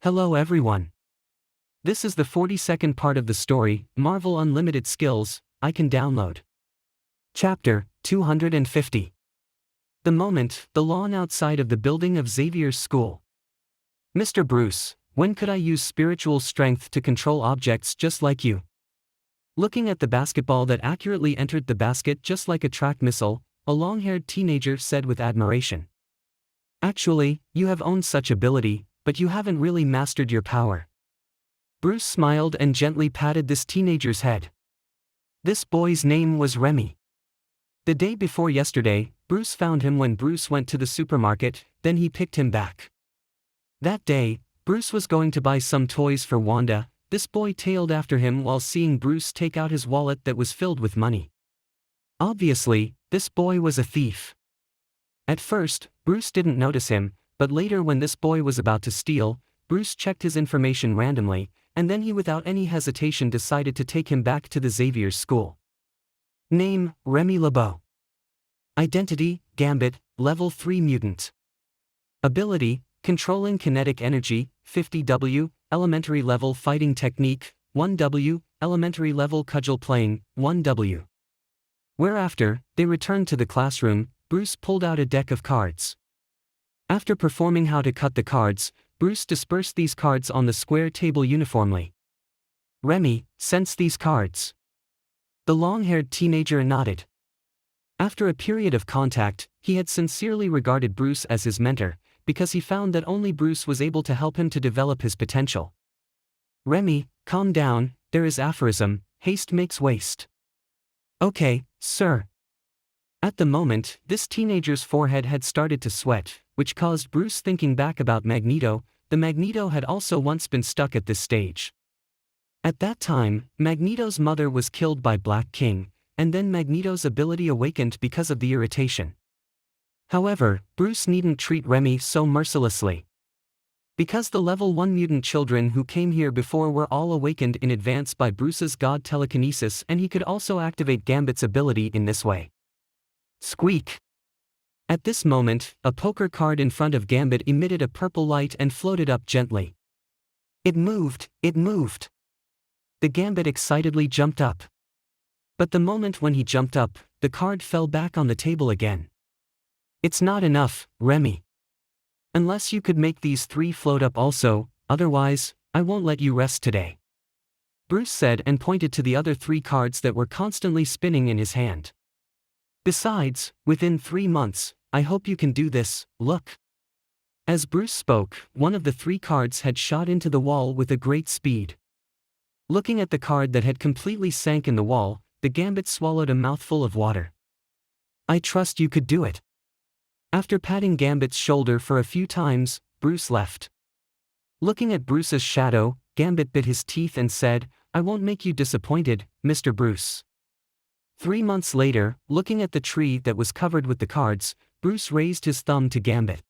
Hello everyone. This is the 42nd part of the story, Mārvēl Unlimited Skills, I Can Download. Chapter 250. The moment, the lawn outside of the building of Xavier's school. Mr. Bruce, when could I use spiritual strength to control objects just like you? Looking at the basketball that accurately entered the basket just like a track missile, a long-haired teenager said with admiration. Actually, you have owned such ability, but you haven't really mastered your power. Bruce smiled and gently patted this teenager's head. This boy's name was Remy. The day before yesterday, Bruce found him when Bruce went to the supermarket, then he picked him back. That day, Bruce was going to buy some toys for Wanda. This boy tailed after him while seeing Bruce take out his wallet that was filled with money. Obviously, this boy was a thief. At first, Bruce didn't notice him, but later when this boy was about to steal, Bruce checked his information randomly, and then he without any hesitation decided to take him back to the Xavier school. Name, Remy LeBeau. Identity, Gambit, Level 3 Mutant. Ability, Controlling Kinetic Energy, 50W, Elementary Level Fighting Technique, 1W, Elementary Level Cudgel Playing, 1W. Whereafter, they returned to the classroom, Bruce pulled out a deck of cards. After performing how to cut the cards, Bruce dispersed these cards on the square table uniformly. Remy, sense these cards. The long-haired teenager nodded. After a period of contact, he had sincerely regarded Bruce as his mentor, because he found that only Bruce was able to help him to develop his potential. Remy, calm down, there is aphorism, haste makes waste. Okay, sir. At the moment, this teenager's forehead had started to sweat, which caused Bruce thinking back about Magneto. The Magneto had also once been stuck at this stage. At that time, Magneto's mother was killed by Black King, and then Magneto's ability awakened because of the irritation. However, Bruce needn't treat Remy so mercilessly. Because the level 1 mutant children who came here before were all awakened in advance by Bruce's god telekinesis, and he could also activate Gambit's ability in this way. Squeak! At this moment, a poker card in front of Gambit emitted a purple light and floated up gently. It moved, it moved. The Gambit excitedly jumped up. But the moment when he jumped up, the card fell back on the table again. It's not enough, Remy. Unless you could make these 3 float up also, otherwise, I won't let you rest today. Bruce said and pointed to the other 3 cards that were constantly spinning in his hand. Besides, within 3 months, I hope you can do this, look. As Bruce spoke, one of the 3 cards had shot into the wall with a great speed. Looking at the card that had completely sank in the wall, the Gambit swallowed a mouthful of water. I trust you could do it. After patting Gambit's shoulder for a few times, Bruce left. Looking at Bruce's shadow, Gambit bit his teeth and said, I won't make you disappointed, Mr. Bruce. 3 months later, looking at the tree that was covered with the cards, Bruce raised his thumb to Gambit.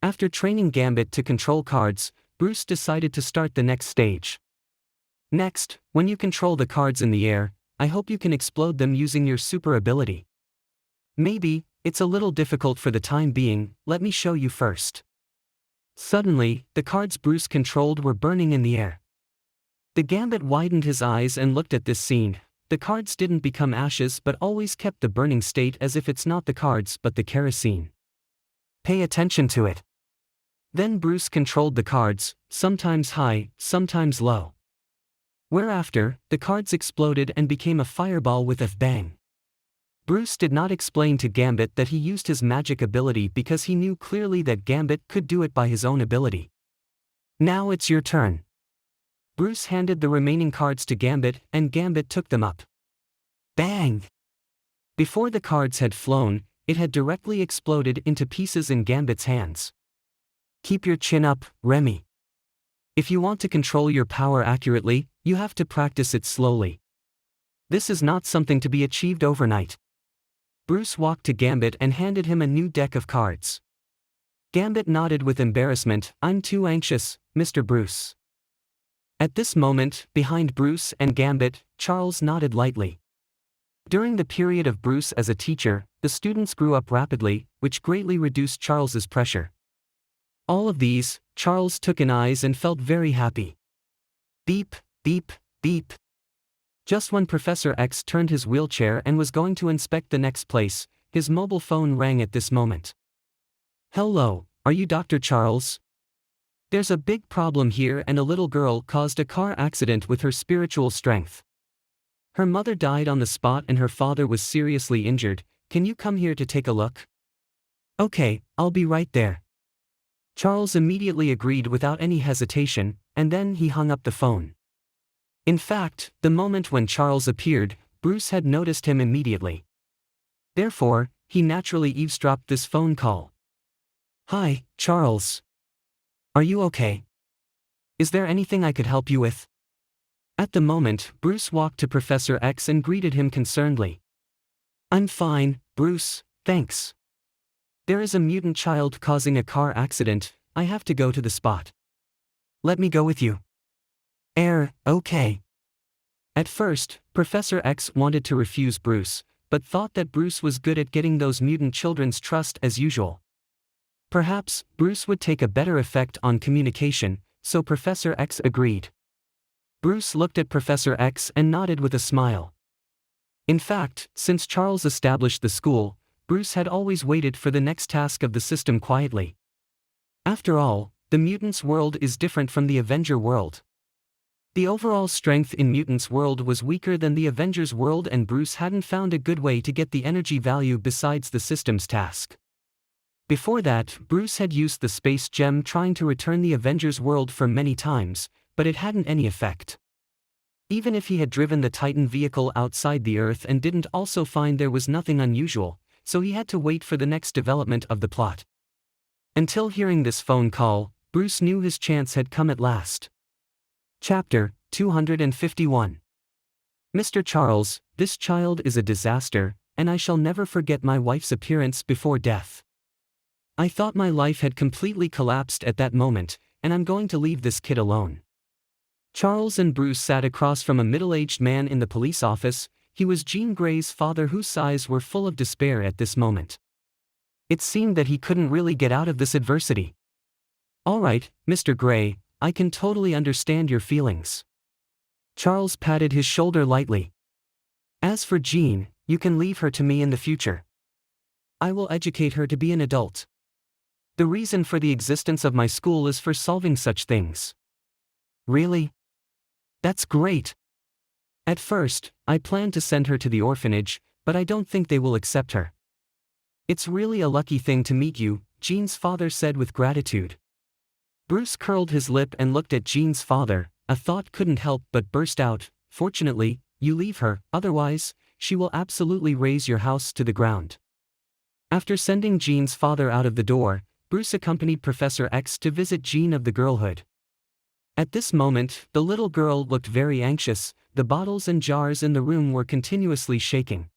After training Gambit to control cards, Bruce decided to start the next stage. Next, when you control the cards in the air, I hope you can explode them using your super ability. Maybe, it's a little difficult for the time being, let me show you first. Suddenly, the cards Bruce controlled were burning in the air. The Gambit widened his eyes and looked at this scene. The cards didn't become ashes but always kept the burning state as if it's not the cards but the kerosene. Pay attention to it. Then Bruce controlled the cards, sometimes high, sometimes low. Whereafter, the cards exploded and became a fireball with a bang. Bruce did not explain to Gambit that he used his magic ability because he knew clearly that Gambit could do it by his own ability. Now it's your turn. Bruce handed the remaining cards to Gambit and Gambit took them up. Bang! Before the cards had flown, it had directly exploded into pieces in Gambit's hands. Keep your chin up, Remy. If you want to control your power accurately, you have to practice it slowly. This is not something to be achieved overnight. Bruce walked to Gambit and handed him a new deck of cards. Gambit nodded with embarrassment. I'm too anxious, Mr. Bruce. At this moment, behind Bruce and Gambit, Charles nodded lightly. During the period of Bruce as a teacher, the students grew up rapidly, which greatly reduced Charles's pressure. All of these, Charles took in eyes and felt very happy. Beep, beep, beep. Just when Professor X turned his wheelchair and was going to inspect the next place, his mobile phone rang at this moment. Hello, are you Dr. Charles? There's a big problem here and a little girl caused a car accident with her spiritual strength. Her mother died on the spot and her father was seriously injured. Can you come here to take a look? Okay, I'll be right there. Charles immediately agreed without any hesitation, and then he hung up the phone. In fact, the moment when Charles appeared, Bruce had noticed him immediately. Therefore, he naturally eavesdropped this phone call. Hi, Charles. Are you okay? Is there anything I could help you with? At the moment, Bruce walked to Professor X and greeted him concernedly. I'm fine, Bruce, thanks. There is a mutant child causing a car accident. I have to go to the spot. Let me go with you. Okay. At first, Professor X wanted to refuse Bruce, but thought that Bruce was good at getting those mutant children's trust as usual. Perhaps, Bruce would take a better effect on communication, so Professor X agreed. Bruce looked at Professor X and nodded with a smile. In fact, since Charles established the school, Bruce had always waited for the next task of the system quietly. After all, the mutants' world is different from the Avenger world. The overall strength in mutants' world was weaker than the Avengers' world and Bruce hadn't found a good way to get the energy value besides the system's task. Before that, Bruce had used the space gem trying to return the Avengers' world for many times, but it hadn't any effect. Even if he had driven the Titan vehicle outside the Earth and didn't also find there was nothing unusual, so he had to wait for the next development of the plot. Until hearing this phone call, Bruce knew his chance had come at last. Chapter 251. Mr. Charles, this child is a disaster, and I shall never forget my wife's appearance before death. I thought my life had completely collapsed at that moment, and I'm going to leave this kid alone. Charles and Bruce sat across from a middle-aged man in the police office. He was Jean Grey's father, whose eyes were full of despair at this moment. It seemed that he couldn't really get out of this adversity. All right, Mr. Grey, I can totally understand your feelings. Charles patted his shoulder lightly. As for Jean, you can leave her to me in the future. I will educate her to be an adult. The reason for the existence of my school is for solving such things. Really? That's great. At first, I planned to send her to the orphanage, but I don't think they will accept her. It's really a lucky thing to meet you, Jean's father said with gratitude. Bruce curled his lip and looked at Jean's father. A thought couldn't help but burst out. Fortunately, you leave her, otherwise, she will absolutely raze your house to the ground. After sending Jean's father out of the door, Bruce accompanied Professor X to visit Jean of the girlhood. At this moment, the little girl looked very anxious. The bottles and jars in the room were continuously shaking.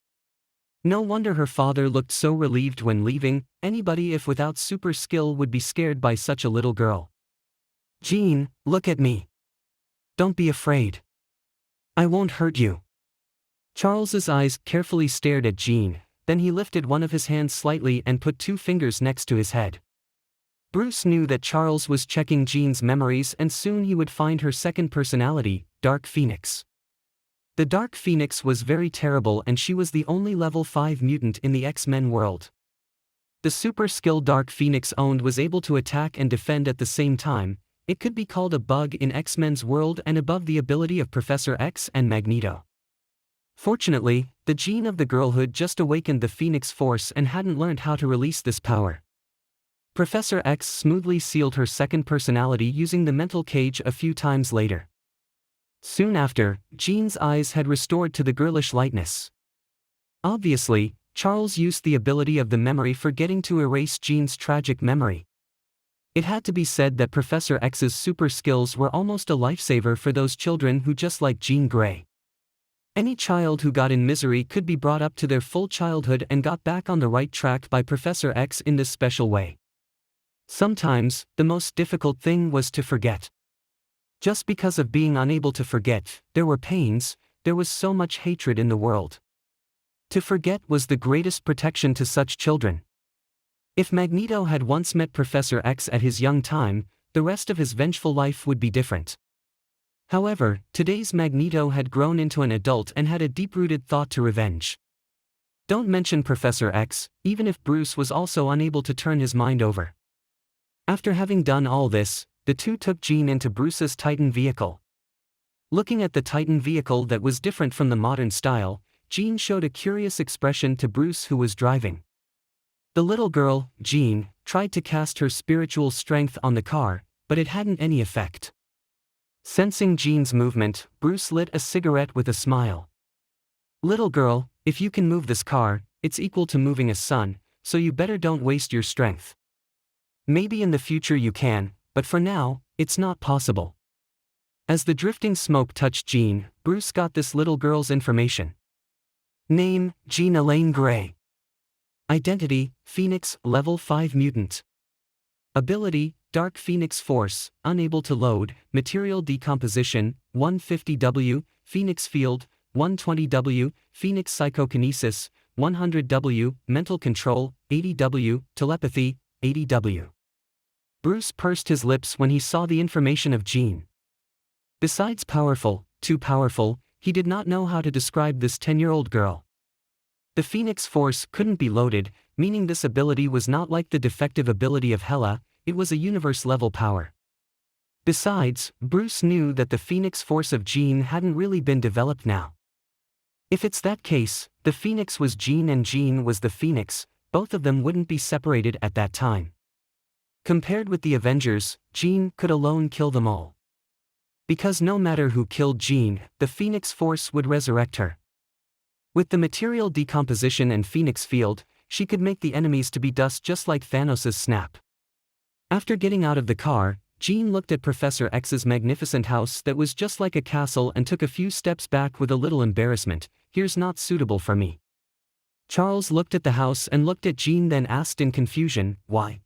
No wonder her father looked so relieved when leaving. Anybody if without super skill would be scared by such a little girl. Jean, look at me. Don't be afraid. I won't hurt you. Charles's eyes carefully stared at Jean, then he lifted one of his hands slightly and put 2 fingers next to his head. Bruce knew that Charles was checking Jean's memories and soon he would find her second personality, Dark Phoenix. The Dark Phoenix was very terrible and she was the only level 5 mutant in the X-Men world. The super skill Dark Phoenix owned was able to attack and defend at the same time. It could be called a bug in X-Men's world and above the ability of Professor X and Magneto. Fortunately, the gene of the girlhood just awakened the Phoenix Force and hadn't learned how to release this power. Professor X smoothly sealed her second personality using the mental cage a few times later. Soon after, Jean's eyes had restored to the girlish lightness. Obviously, Charles used the ability of the memory forgetting to erase Jean's tragic memory. It had to be said that Professor X's super skills were almost a lifesaver for those children who just like Jean Grey. Any child who got in misery could be brought up to their full childhood and got back on the right track by Professor X in this special way. Sometimes, the most difficult thing was to forget. Just because of being unable to forget, there were pains, there was so much hatred in the world. To forget was the greatest protection to such children. If Magneto had once met Professor X at his young time, the rest of his vengeful life would be different. However, today's Magneto had grown into an adult and had a deep-rooted thought to revenge. Don't mention Professor X, even if Bruce was also unable to turn his mind over. After having done all this, the two took Jean into Bruce's Titan vehicle. Looking at the Titan vehicle that was different from the modern style, Jean showed a curious expression to Bruce, who was driving. The little girl, Jean, tried to cast her spiritual strength on the car, but it hadn't any effect. Sensing Jean's movement, Bruce lit a cigarette with a smile. "Little girl, if you can move this car, it's equal to moving a sun, so you better don't waste your strength. Maybe in the future you can, but for now, it's not possible." As the drifting smoke touched Jean, Bruce got this little girl's information. Name, Jean Elaine Grey. Identity, Phoenix, Level 5 Mutant. Ability, Dark Phoenix Force, unable to load, Material Decomposition, 150W, Phoenix Field, 120W, Phoenix Psychokinesis, 100W, Mental Control, 80W, Telepathy, 80W. Bruce pursed his lips when he saw the information of Jean. Besides powerful, too powerful, he did not know how to describe this 10-year-old girl. The Phoenix Force couldn't be loaded, meaning this ability was not like the defective ability of Hela, it was a universe-level power. Besides, Bruce knew that the Phoenix Force of Jean hadn't really been developed now. If it's that case, the Phoenix was Jean and Jean was the Phoenix, both of them wouldn't be separated at that time. Compared with the Avengers, Jean could alone kill them all. Because no matter who killed Jean, the Phoenix Force would resurrect her. With the material decomposition and Phoenix Field, she could make the enemies to be dust just like Thanos' snap. After getting out of the car, Jean looked at Professor X's magnificent house that was just like a castle and took a few steps back with a little embarrassment. "Here's not suitable for me." Charles looked at the house and looked at Jean, then asked in confusion, "Why?"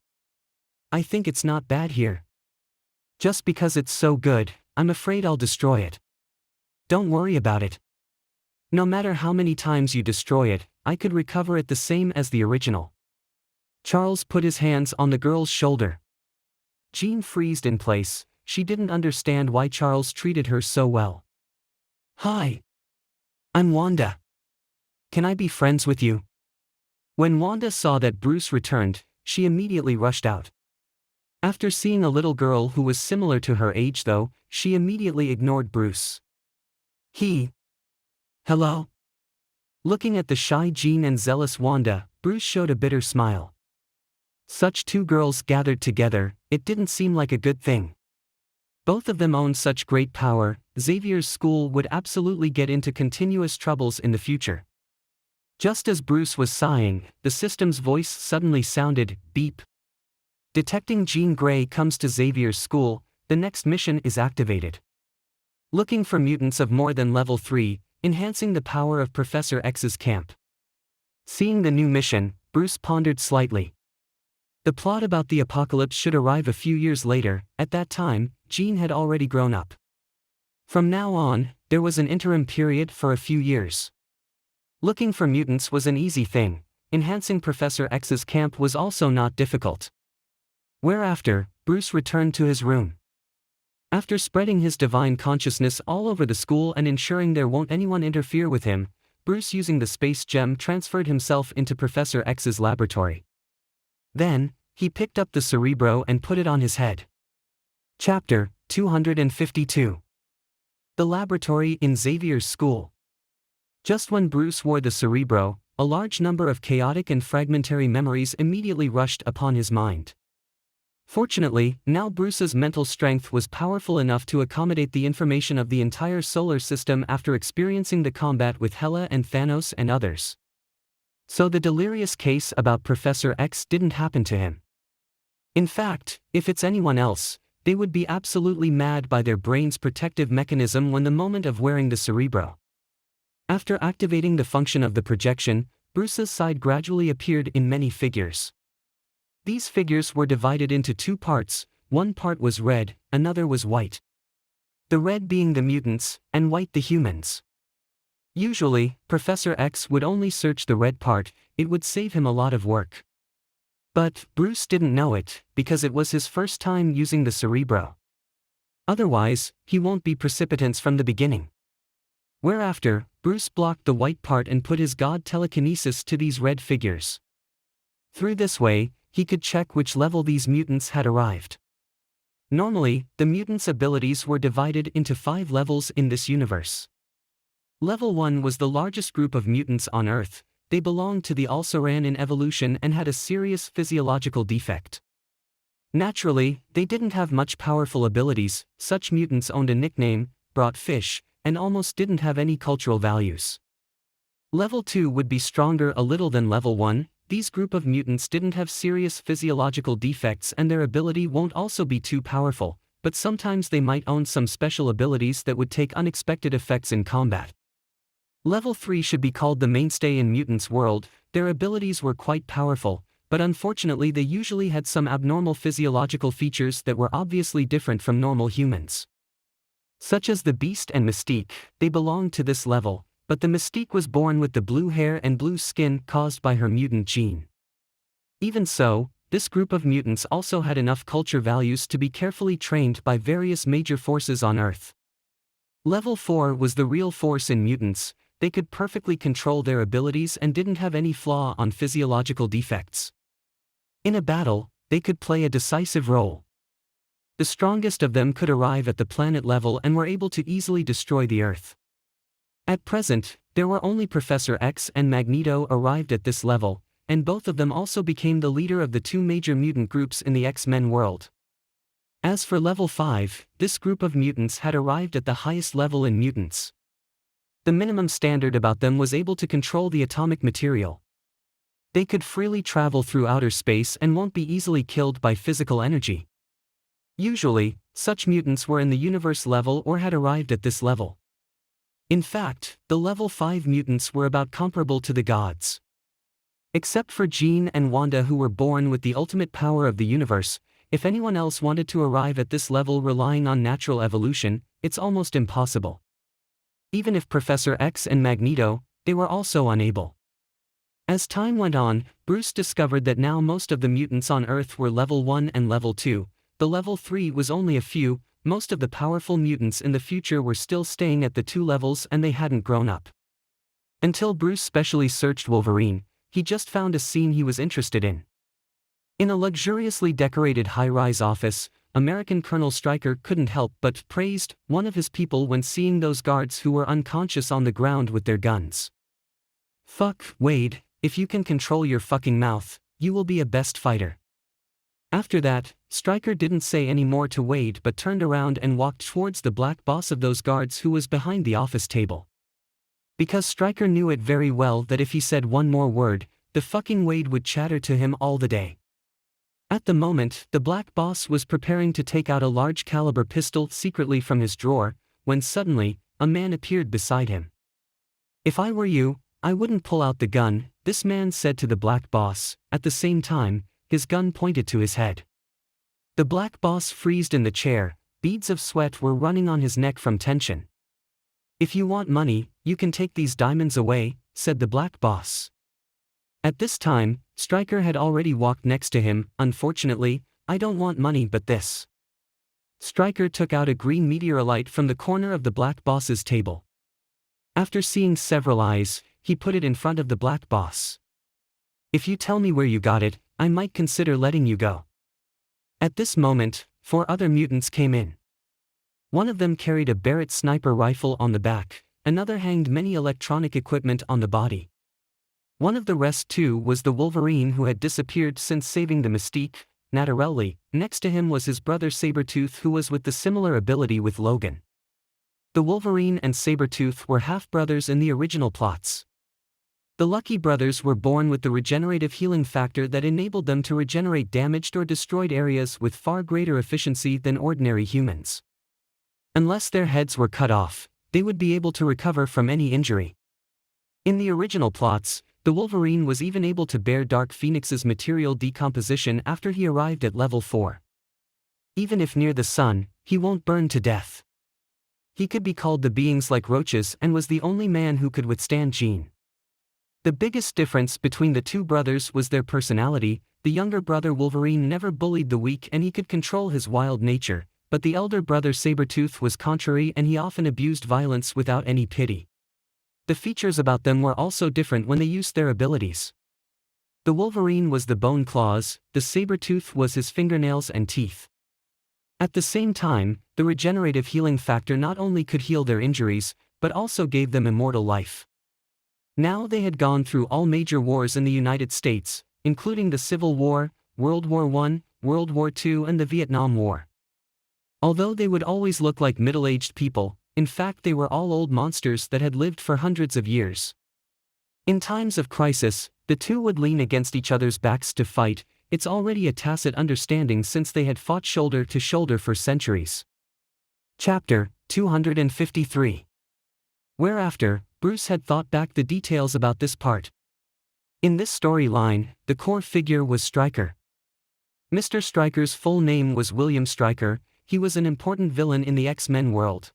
"I think it's not bad here. Just because it's so good, I'm afraid I'll destroy it." "Don't worry about it. No matter how many times you destroy it, I could recover it the same as the original." Charles put his hands on the girl's shoulder. Jean froze in place. She didn't understand why Charles treated her so well. "Hi. I'm Wanda. Can I be friends with you?" When Wanda saw that Bruce returned, she immediately rushed out. After seeing a little girl who was similar to her age though, she immediately ignored Bruce. Hello?" Looking at the shy Jean and zealous Wanda, Bruce showed a bitter smile. Such two girls gathered together, it didn't seem like a good thing. Both of them owned such great power, Xavier's school would absolutely get into continuous troubles in the future. Just as Bruce was sighing, the system's voice suddenly sounded, "Beep. Detecting Jean Grey comes to Xavier's school, the next mission is activated. Looking for mutants of more than level 3, enhancing the power of Professor X's camp." Seeing the new mission, Bruce pondered slightly. The plot about the apocalypse should arrive a few years later. At that time, Jean had already grown up. From now on, there was an interim period for a few years. Looking for mutants was an easy thing, enhancing Professor X's camp was also not difficult. Whereafter, Bruce returned to his room. After spreading his divine consciousness all over the school and ensuring there won't anyone interfere with him, Bruce using the space gem transferred himself into Professor X's laboratory. Then, he picked up the Cerebro and put it on his head. Chapter 252. The laboratory in Xavier's school. Just when Bruce wore the Cerebro, a large number of chaotic and fragmentary memories immediately rushed upon his mind. Fortunately, now Bruce's mental strength was powerful enough to accommodate the information of the entire solar system after experiencing the combat with Hela and Thanos and others. So the delirious case about Professor X didn't happen to him. In fact, if it's anyone else, they would be absolutely mad by their brain's protective mechanism when the moment of wearing the Cerebro. After activating the function of the projection, Bruce's side gradually appeared in many figures. These figures were divided into two parts, one part was red, another was white. The red being the mutants, and white the humans. Usually, Professor X would only search the red part, it would save him a lot of work. But Bruce didn't know it, because it was his first time using the Cerebro. Otherwise, he won't be precipitants from the beginning. Whereafter, Bruce blocked the white part and put his god telekinesis to these red figures. Through this way, he could check which level these mutants had arrived. Normally, the mutants' abilities were divided into 5 levels in this universe. Level 1 was the largest group of mutants on Earth. They belonged to the Alsaran in evolution and had a serious physiological defect. Naturally, they didn't have much powerful abilities. Such mutants owned a nickname, brought fish, and almost didn't have any cultural values. Level 2 would be stronger a little than Level 1. These group of mutants didn't have serious physiological defects and their ability won't also be too powerful, but sometimes they might own some special abilities that would take unexpected effects in combat. Level 3 should be called the mainstay in mutants' world. Their abilities were quite powerful, but unfortunately they usually had some abnormal physiological features that were obviously different from normal humans. Such as the Beast and Mystique, they belonged to this level, but the Mystique was born with the blue hair and blue skin caused by her mutant gene. Even so, this group of mutants also had enough culture values to be carefully trained by various major forces on Earth. Level 4 was the real force in mutants. They could perfectly control their abilities and didn't have any flaw on physiological defects. In a battle, they could play a decisive role. The strongest of them could arrive at the planet level and were able to easily destroy the Earth. At present, there were only Professor X and Magneto arrived at this level, and both of them also became the leader of the 2 major mutant groups in the X-Men world. As for Level 5, this group of mutants had arrived at the highest level in mutants. The minimum standard about them was able to control the atomic material. They could freely travel through outer space and won't be easily killed by physical energy. Usually, such mutants were in the universe level or had arrived at this level. In fact, the Level 5 mutants were about comparable to the gods. Except for Jean and Wanda, who were born with the ultimate power of the universe, if anyone else wanted to arrive at this level relying on natural evolution, it's almost impossible. Even if Professor X and Magneto, they were also unable. As time went on, Bruce discovered that now most of the mutants on Earth were Level 1 and Level 2, the Level 3 was only a few. Most of the powerful mutants in the future were still staying at the 2 levels and they hadn't grown up. Until Bruce specially searched Wolverine, he just found a scene he was interested in. In a luxuriously decorated high-rise office, American Colonel Stryker couldn't help but praised one of his people when seeing those guards who were unconscious on the ground with their guns. "Fuck, Wade, if you can control your fucking mouth, you will be a best fighter." After that, Stryker didn't say any more to Wade but turned around and walked towards the black boss of those guards who was behind the office table. Because Stryker knew it very well that if he said one more word, the fucking Wade would chatter to him all the day. At the moment, the black boss was preparing to take out a large caliber pistol secretly from his drawer, when suddenly, a man appeared beside him. "If I were you, I wouldn't pull out the gun," this man said to the black boss. At the same time, his gun pointed to his head. The black boss freezed in the chair, beads of sweat were running on his neck from tension. "If you want money, you can take these diamonds away," said the black boss. At this time, Stryker had already walked next to him. "Unfortunately, I don't want money but this." Stryker took out a green meteorite from the corner of the black boss's table. After seeing several eyes, he put it in front of the black boss. "If you tell me where you got it, I might consider letting you go." At this moment, 4 other mutants came in. One of them carried a Barrett sniper rifle on the back, another hanged many electronic equipment on the body. One of the rest too was the Wolverine who had disappeared since saving the Mystique, Naturally. Next to him was his brother Sabretooth, who was with the similar ability with Logan. The Wolverine and Sabretooth were half-brothers in the original plots. The Lucky brothers were born with the regenerative healing factor that enabled them to regenerate damaged or destroyed areas with far greater efficiency than ordinary humans. Unless their heads were cut off, they would be able to recover from any injury. In the original plots, the Wolverine was even able to bear Dark Phoenix's material decomposition after he arrived at level 4. Even if near the sun, he won't burn to death. He could be called the beings like roaches and was the only man who could withstand Jean. The biggest difference between the two brothers was their personality. the younger brother Wolverine never bullied the weak and he could control his wild nature, but the elder brother Sabretooth was contrary and he often abused violence without any pity. The features about them were also different when they used their abilities. The Wolverine was the bone claws, the Sabretooth was his fingernails and teeth. At the same time, the regenerative healing factor not only could heal their injuries, but also gave them immortal life. Now they had gone through all major wars in the United States, including the Civil War, World War I, World War II and the Vietnam War. Although they would always look like middle-aged people, in fact they were all old monsters that had lived for hundreds of years. In times of crisis, the two would lean against each other's backs to fight. It's already a tacit understanding since they had fought shoulder to shoulder for centuries. Chapter 253. Whereafter, Bruce had thought back the details about this part. In this storyline, the core figure was Stryker. Mr. Stryker's full name was William Stryker. He was an important villain in the X-Men world.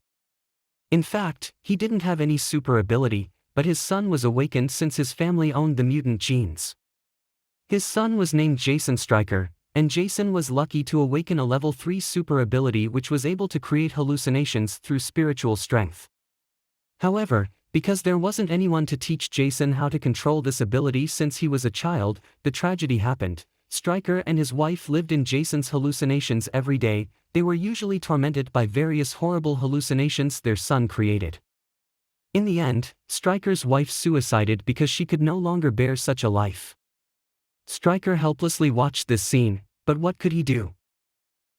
In fact, he didn't have any super ability, but his son was awakened since his family owned the mutant genes. His son was named Jason Stryker, and Jason was lucky to awaken a level 3 super ability which was able to create hallucinations through spiritual strength. However, because there wasn't anyone to teach Jason how to control this ability since he was a child, the tragedy happened. Stryker and his wife lived in Jason's hallucinations every day. They were usually tormented by various horrible hallucinations their son created. In the end, Stryker's wife suicided because she could no longer bear such a life. Stryker helplessly watched this scene, but what could he do?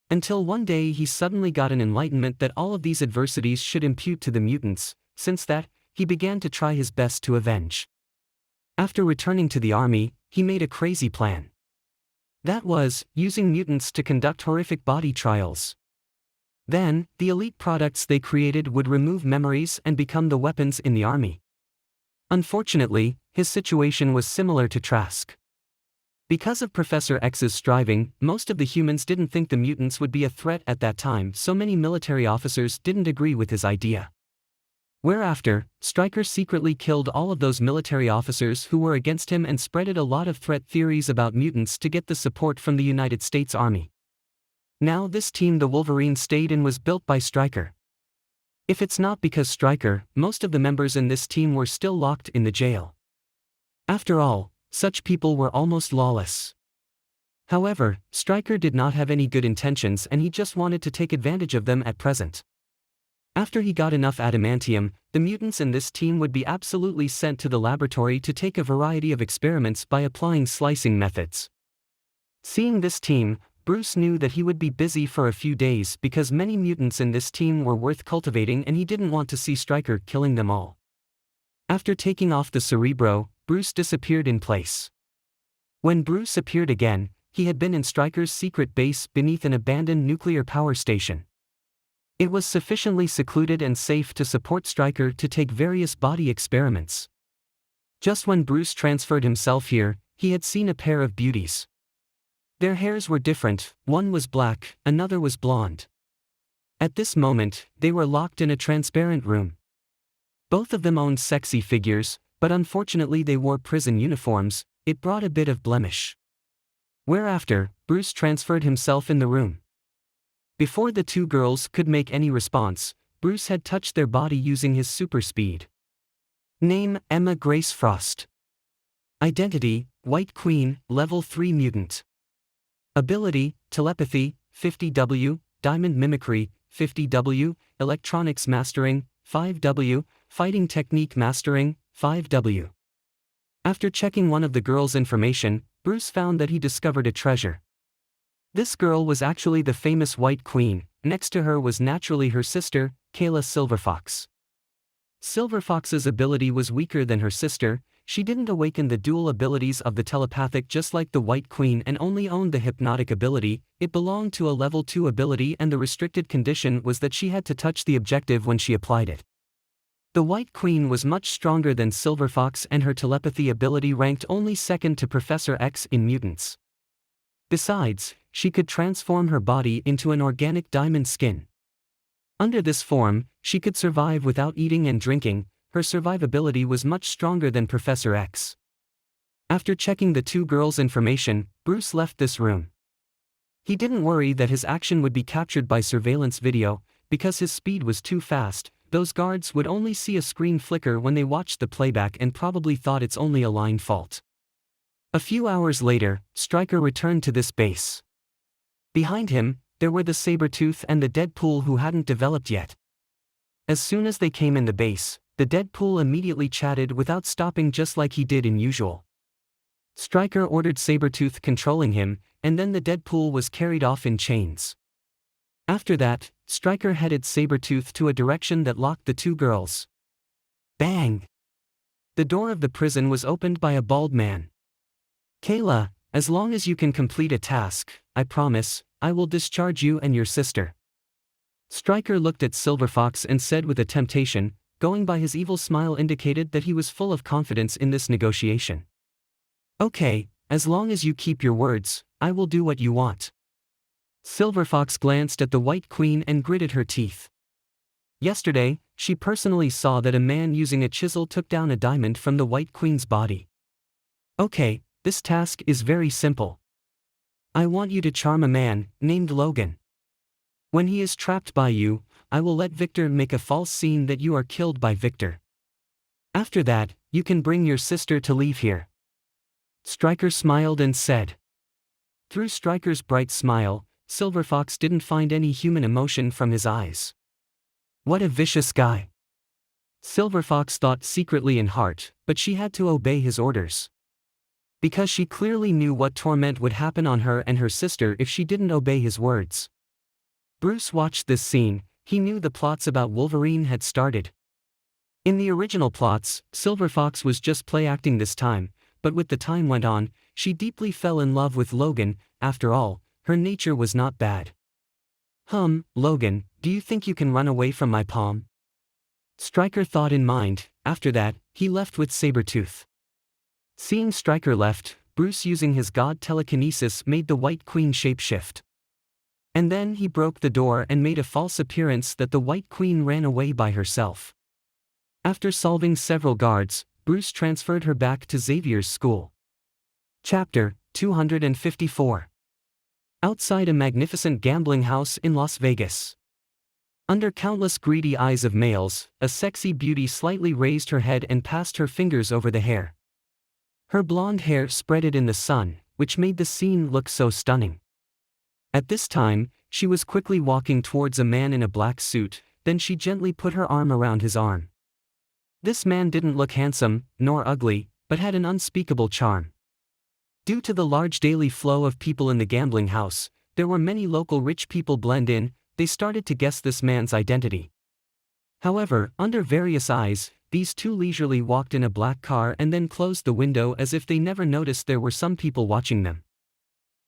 Until one day he suddenly got an enlightenment that all of these adversities should impute to the mutants. Since that, he began to try his best to avenge. After returning to the army, he made a crazy plan. That was, using mutants to conduct horrific body trials. Then, the elite products they created would remove memories and become the weapons in the army. Unfortunately, his situation was similar to Trask. Because of Professor X's striving, most of the humans didn't think the mutants would be a threat at that time, so many military officers didn't agree with his idea. Whereafter, Stryker secretly killed all of those military officers who were against him and spreaded a lot of threat theories about mutants to get the support from the United States Army. Now this team the Wolverine stayed in was built by Stryker. If it's not because Stryker, most of the members in this team were still locked in the jail. After all, such people were almost lawless. However, Stryker did not have any good intentions and he just wanted to take advantage of them at present. After he got enough adamantium, the mutants in this team would be absolutely sent to the laboratory to take a variety of experiments by applying slicing methods. Seeing this team, Bruce knew that he would be busy for a few days because many mutants in this team were worth cultivating and he didn't want to see Stryker killing them all. After taking off the Cerebro, Bruce disappeared in place. When Bruce appeared again, he had been in Stryker's secret base beneath an abandoned nuclear power station. It was sufficiently secluded and safe to support Stryker to take various body experiments. Just when Bruce transferred himself here, he had seen a pair of beauties. Their hairs were different, one was black, another was blonde. At this moment, they were locked in a transparent room. Both of them owned sexy figures, but unfortunately they wore prison uniforms. It brought a bit of blemish. Whereafter, Bruce transferred himself in the room. Before the two girls could make any response, Bruce had touched their body using his super speed. Name: Emma Grace Frost. Identity: White Queen, Level 3 Mutant. Ability: Telepathy, 50W, Diamond Mimicry, 50W, Electronics Mastering, 5W, Fighting Technique Mastering, 5W. After checking one of the girls' information, Bruce found that he discovered a treasure. This girl was actually the famous White Queen. Next to her was naturally her sister, Kayla Silverfox. Silverfox's ability was weaker than her sister. She didn't awaken the dual abilities of the telepathic just like the White Queen and only owned the hypnotic ability. It belonged to a level 2 ability and the restricted condition was that she had to touch the objective when she applied it. The White Queen was much stronger than Silverfox and her telepathy ability ranked only second to Professor X in mutants. Besides, she could transform her body into an organic diamond skin. Under this form, she could survive without eating and drinking. Her survivability was much stronger than Professor X. After checking the two girls' information, Bruce left this room. He didn't worry that his action would be captured by surveillance video, because his speed was too fast. Those guards would only see a screen flicker when they watched the playback and probably thought it's only a line fault. A few hours later, Stryker returned to this base. Behind him, there were the Sabretooth and the Deadpool who hadn't developed yet. As soon as they came in the base, the Deadpool immediately chatted without stopping, just like he did in usual. Stryker ordered Sabretooth controlling him, and then the Deadpool was carried off in chains. After that, Stryker headed Sabretooth to a direction that locked the two girls. Bang! The door of the prison was opened by a bald man. "Kayla, as long as you can complete a task, I promise, I will discharge you and your sister." Stryker looked at Silver Fox and said with a temptation, going by his evil smile indicated that he was full of confidence in this negotiation. "Okay, as long as you keep your words, I will do what you want." Silver Fox glanced at the White Queen and gritted her teeth. Yesterday, she personally saw that a man using a chisel took down a diamond from the White Queen's body. "Okay, this task is very simple. I want you to charm a man named Logan. When he is trapped by you, I will let Victor make a false scene that you are killed by Victor. After that, you can bring your sister to leave here." Stryker smiled and said. Through Stryker's bright smile, Silver Fox didn't find any human emotion from his eyes. What a vicious guy. Silver Fox thought secretly in heart, but she had to obey his orders. Because she clearly knew what torment would happen on her and her sister if she didn't obey his words. Bruce watched this scene. He knew the plots about Wolverine had started. In the original plots, Silver Fox was just play-acting this time, but with the time went on, she deeply fell in love with Logan. After all, her nature was not bad. Logan, do you think you can run away from my palm?" Stryker thought in mind. After that, he left with Sabretooth. Seeing Stryker left, Bruce using his god telekinesis made the White Queen shapeshift. And then he broke the door and made a false appearance that the White Queen ran away by herself. After solving several guards, Bruce transferred her back to Xavier's school. Chapter 254. Outside a magnificent gambling house in Las Vegas. Under countless greedy eyes of males, a sexy beauty slightly raised her head and passed her fingers over the hair. Her blonde hair spreaded in the sun, which made the scene look so stunning. At this time, she was quickly walking towards a man in a black suit, then she gently put her arm around his arm. This man didn't look handsome, nor ugly, but had an unspeakable charm. Due to the large daily flow of people in the gambling house, there were many local rich people blend in. They started to guess this man's identity. However, under various eyes, these two leisurely walked in a black car and then closed the window as if they never noticed there were some people watching them.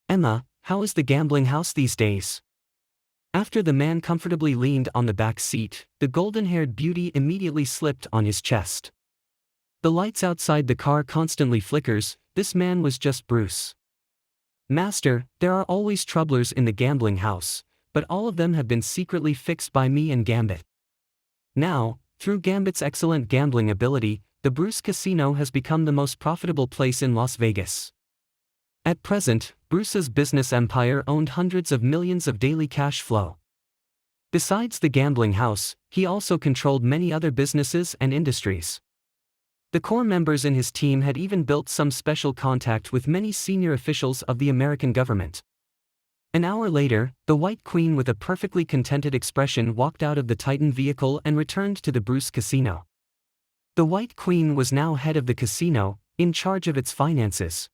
"Emma, how is the gambling house these days?" After the man comfortably leaned on the back seat, the golden-haired beauty immediately slipped on his chest. The lights outside the car constantly flickers. This man was just Bruce. "Master, there are always troublers in the gambling house, but all of them have been secretly fixed by me and Gambit. Now, through Gambit's excellent gambling ability, the Bruce Casino has become the most profitable place in Las Vegas. At present, Bruce's business empire owned hundreds of millions of daily cash flow. Besides the gambling house, he also controlled many other businesses and industries. The core members in his team had even built some special contact with many senior officials of the American government." An hour later, the White Queen with a perfectly contented expression walked out of the Titan vehicle and returned to the Bruce Casino. The White Queen was now head of the casino, in charge of its finances.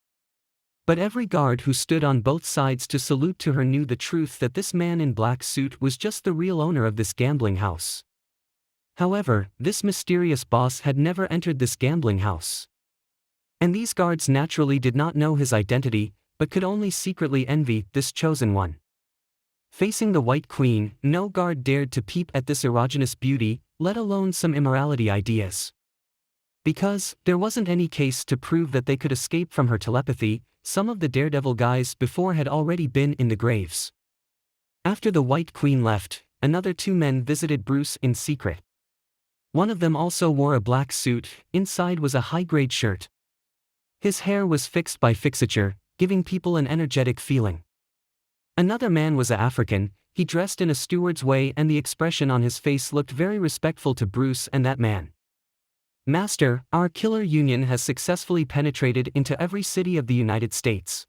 But every guard who stood on both sides to salute to her knew the truth that this man in black suit was just the real owner of this gambling house. However, this mysterious boss had never entered this gambling house. And these guards naturally did not know his identity, but could only secretly envy this chosen one. Facing the White Queen, no guard dared to peep at this erogenous beauty, let alone some immorality ideas. Because there wasn't any case to prove that they could escape from her telepathy, some of the daredevil guys before had already been in the graves. After the White Queen left, another two men visited Bruce in secret. One of them also wore a black suit. Inside was a high-grade shirt. His hair was fixed by fixature, giving people an energetic feeling. Another man was African. He dressed in a steward's way and the expression on his face looked very respectful to Bruce and that man. Master, our killer union has successfully penetrated into every city of the United States.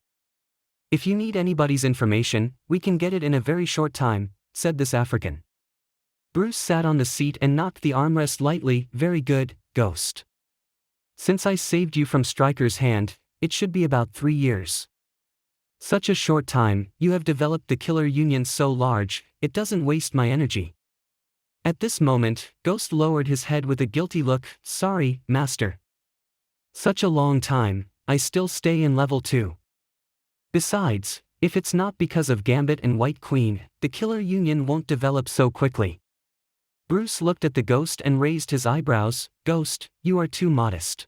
If you need anybody's information, we can get it in a very short time, said this African. Bruce sat on the seat and knocked the armrest lightly. Very good, Ghost. Since I saved you from Stryker's hand, it should be about 3 years. Such a short time, you have developed the killer union so large, it doesn't waste my energy. At this moment, Ghost lowered his head with a guilty look. Sorry, Master. Such a long time, I still stay in level 2. Besides, if it's not because of Gambit and White Queen, the killer union won't develop so quickly. Bruce looked at the Ghost and raised his eyebrows. Ghost, you are too modest.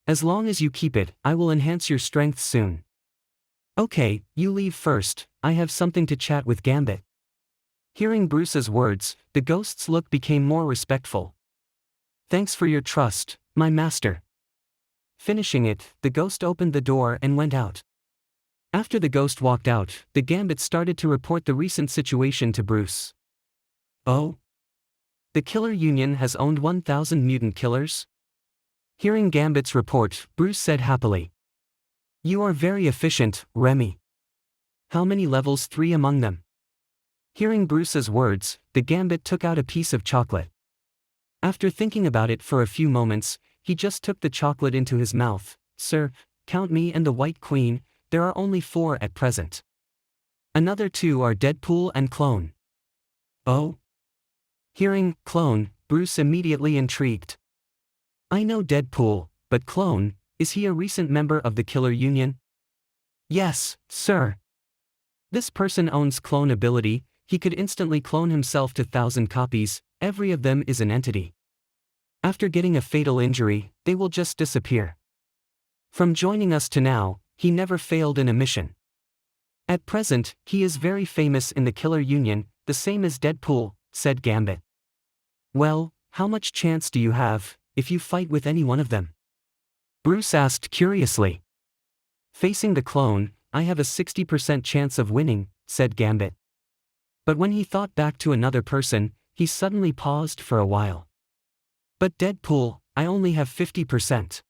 As long as you keep it, I will enhance your strength soon. Okay, you leave first, I have something to chat with Gambit. Hearing Bruce's words, the Ghost's look became more respectful. Thanks for your trust, my master. Finishing it, the Ghost opened the door and went out. After the Ghost walked out, the Gambit started to report the recent situation to Bruce. Oh? The killer union has owned 1,000 mutant killers? Hearing Gambit's report, Bruce said happily. You are very efficient, Remy. How many levels 3 among them? Hearing Bruce's words, the Gambit took out a piece of chocolate. After thinking about it for a few moments, he just took the chocolate into his mouth. Sir, count me and the White Queen, there are only 4 at present. Another 2 are Deadpool and Clone. Oh? Hearing Clone, Bruce immediately intrigued. I know Deadpool, but Clone, is he a recent member of the killer union? Yes, sir. This person owns clone ability. He could instantly clone himself to 1,000 copies, every of them is an entity. After getting a fatal injury, they will just disappear. From joining us to now, he never failed in a mission. At present, he is very famous in the killer union, the same as Deadpool, said Gambit. Well, how much chance do you have, if you fight with any one of them? Bruce asked curiously. Facing the clone, I have a 60% chance of winning, said Gambit. But when he thought back to another person, he suddenly paused for a while. But Deadpool, I only have 50%.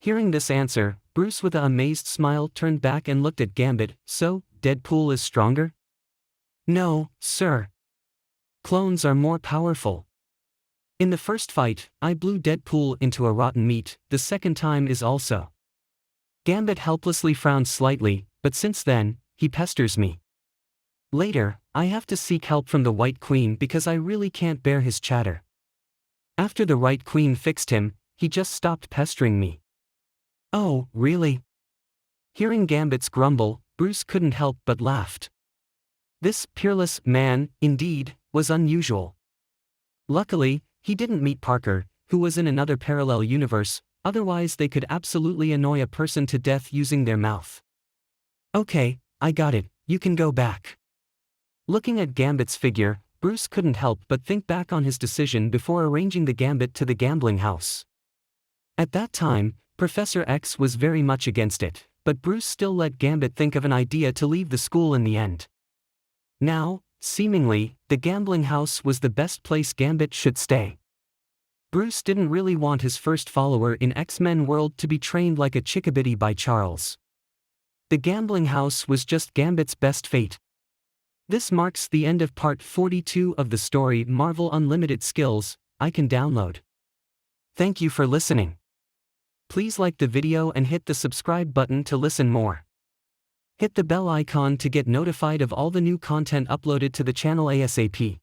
Hearing this answer, Bruce with an amazed smile turned back and looked at Gambit. So, Deadpool is stronger? No, sir. Clones are more powerful. In the first fight, I blew Deadpool into a rotten meat, the second time is also. Gambit helplessly frowned slightly, but since then, he pesters me. Later, I have to seek help from the White Queen because I really can't bear his chatter. After the White Queen fixed him, he just stopped pestering me. Oh, really? Hearing Gambit's grumble, Bruce couldn't help but laughed. This peerless man, indeed, was unusual. Luckily, he didn't meet Parker, who was in another parallel universe, otherwise they could absolutely annoy a person to death using their mouth. Okay, I got it, you can go back. Looking at Gambit's figure, Bruce couldn't help but think back on his decision before arranging the Gambit to the gambling house. At that time, Professor X was very much against it, but Bruce still let Gambit think of an idea to leave the school in the end. Now, seemingly, the gambling house was the best place Gambit should stay. Bruce didn't really want his first follower in X-Men world to be trained like a chickabiddy by Charles. The gambling house was just Gambit's best fate. This marks the end of part 42 of the story Mārvēl Unlimited Skills, I Can Download. Thank you for listening. Please like the video and hit the subscribe button to listen more. Hit the bell icon to get notified of all the new content uploaded to the channel ASAP.